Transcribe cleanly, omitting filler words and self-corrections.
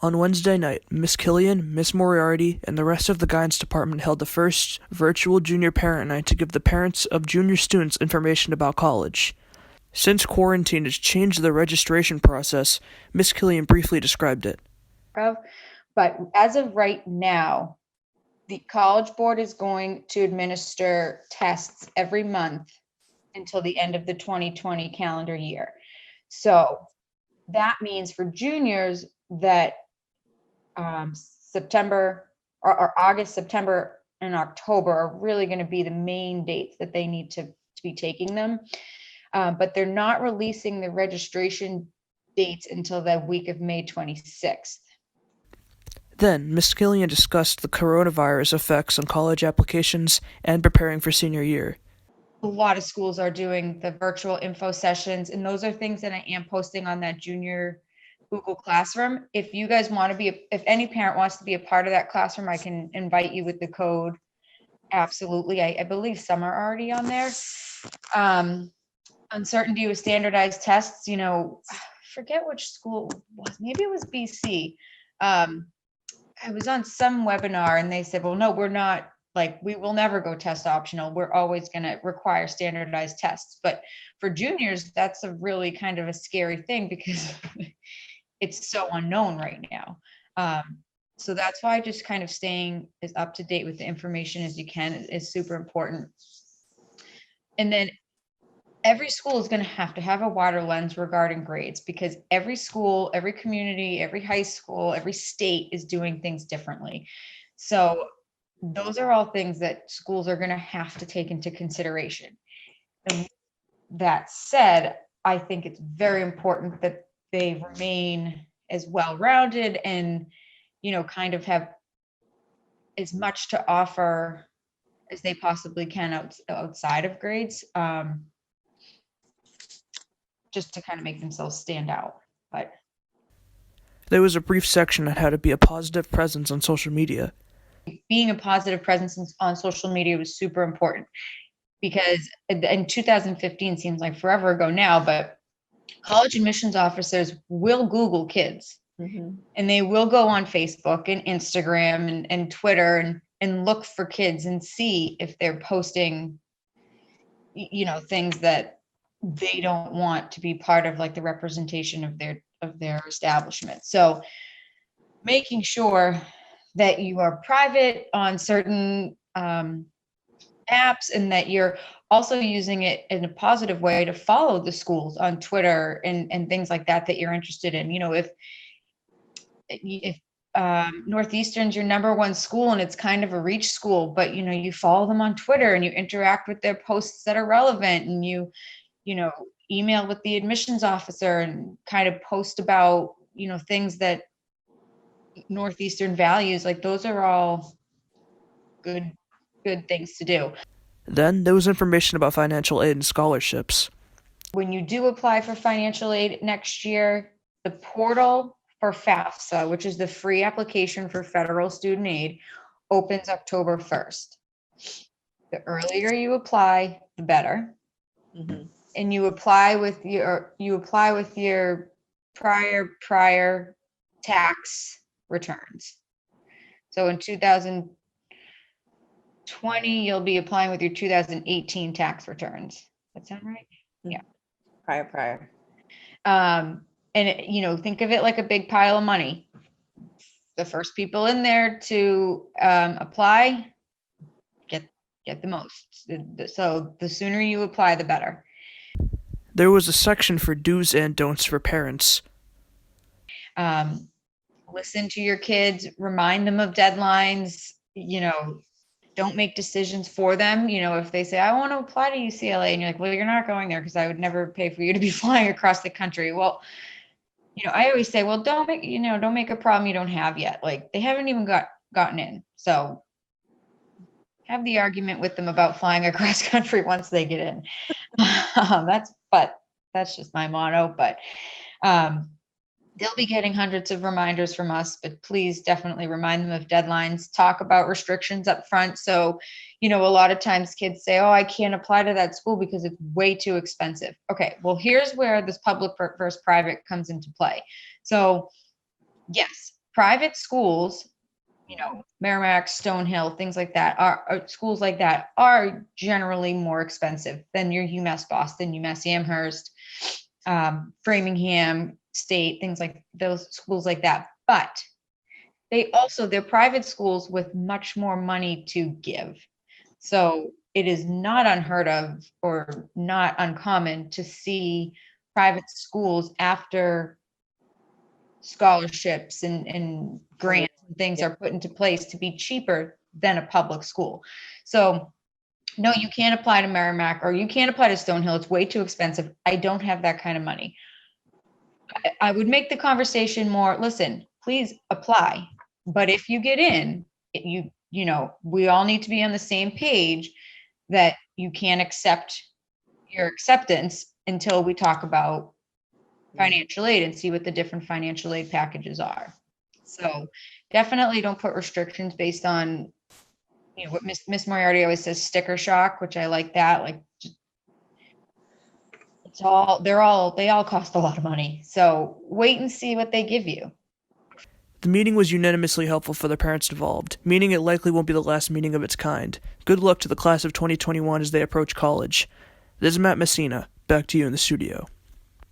On Wednesday night, Miss Killion, Miss Moriarty, and the rest of the guidance department held the first virtual junior parent night to give the parents of junior students information about college. Since quarantine has changed the registration process, Miss Killian briefly described it. But as of right now, the College Board is going to administer tests every month until the end of the 2020 calendar year. So that means for juniors that September or August, September, and October are really going to be the main dates that they need to be taking them. But they're not releasing the registration dates until the week of May 26th. Then, Miss Killian discussed the coronavirus effects on college applications and preparing for senior year. A lot of schools are doing the virtual info sessions, and those are things that I am posting on that junior Google Classroom. If you guys want to be, if any parent wants to be a part of that classroom, I can invite you with the code. Absolutely. I believe some are already on there. Uncertainty with standardized tests, I forget which school it was. Maybe it was BC. I was on some webinar and they said, well, no, we're not, we will never go test optional. We're always going to require standardized tests. But for juniors, that's a really kind of a scary thing because it's so unknown right now. So that's why just kind of staying as up to date with the information as you can is super important. And then every school is going to have a water lens regarding grades because every school, every community, every high school, every state is doing things differently. So those are all things that schools are going to have to take into consideration. And that said, I think it's very important that they remain as well-rounded and, kind of have as much to offer as they possibly can outside of grades. Just to kind of make themselves stand out. But there was a brief section on how to be a positive presence on social media. Being a positive presence on social media was super important because in 2015 seems like forever ago now, but college admissions officers will Google kids. Mm-hmm. And they will go on Facebook and Instagram and Twitter and look for kids and see if they're posting, things that they don't want to be part of the representation of their establishment. So making sure that you are private on certain apps and that you're also using it in a positive way to follow the schools on Twitter and things like that you're interested in. If Northeastern's your number one school and it's kind of a reach school, but you follow them on Twitter and you interact with their posts that are relevant and you email with the admissions officer and kind of post about, things that Northeastern values, those are all good things to do. Then there was information about financial aid and scholarships. When you do apply for financial aid next year, the portal for FAFSA, which is the free application for federal student aid, opens October 1st. The earlier you apply, the better. Mm-hmm. And you apply with your prior tax returns. So in 2020, you'll be applying with your 2018 tax returns. That sound right? Yeah. Prior. And think of it like a big pile of money. The first people in there to apply get the most. So the sooner you apply, the better. There was a section for do's and don'ts for parents. Listen to your kids, remind them of deadlines, don't make decisions for them. If they say, I want to apply to UCLA, and you're like, well, you're not going there because I would never pay for you to be flying across the country. Well, I always say, well, don't make a problem you don't have yet. They haven't even gotten in. So have the argument with them about flying across country once they get in. That's just my motto, but they'll be getting hundreds of reminders from us, but please definitely remind them of deadlines, talk about restrictions up front. So, a lot of times kids say, oh, I can't apply to that school because it's way too expensive. Okay, well, here's where this public versus private comes into play. So yes, private schools, Merrimack, Stonehill, things like that are schools like that are generally more expensive than your UMass Boston, UMass Amherst, Framingham State, things like those schools like that. But they're private schools with much more money to give. So it is not unheard of or not uncommon to see private schools, after scholarships and grants and things are put into place, to be cheaper than a public school. So no, you can't apply to Merrimack or you can't apply to Stonehill. It's way too expensive. I don't have that kind of money. I would make the conversation more, listen, please apply. But if you get in, we all need to be on the same page that you can't accept your acceptance until we talk about financial aid and see what the different financial aid packages are. So definitely don't put restrictions based on, what Miss Moriarty always says, sticker shock, which I like that. Like, they all cost a lot of money. So wait and see what they give you. The meeting was unanimously helpful for the parents involved, meaning it likely won't be the last meeting of its kind. Good luck to the class of 2021 as they approach college. This is Matt Messina. Back to you in the studio.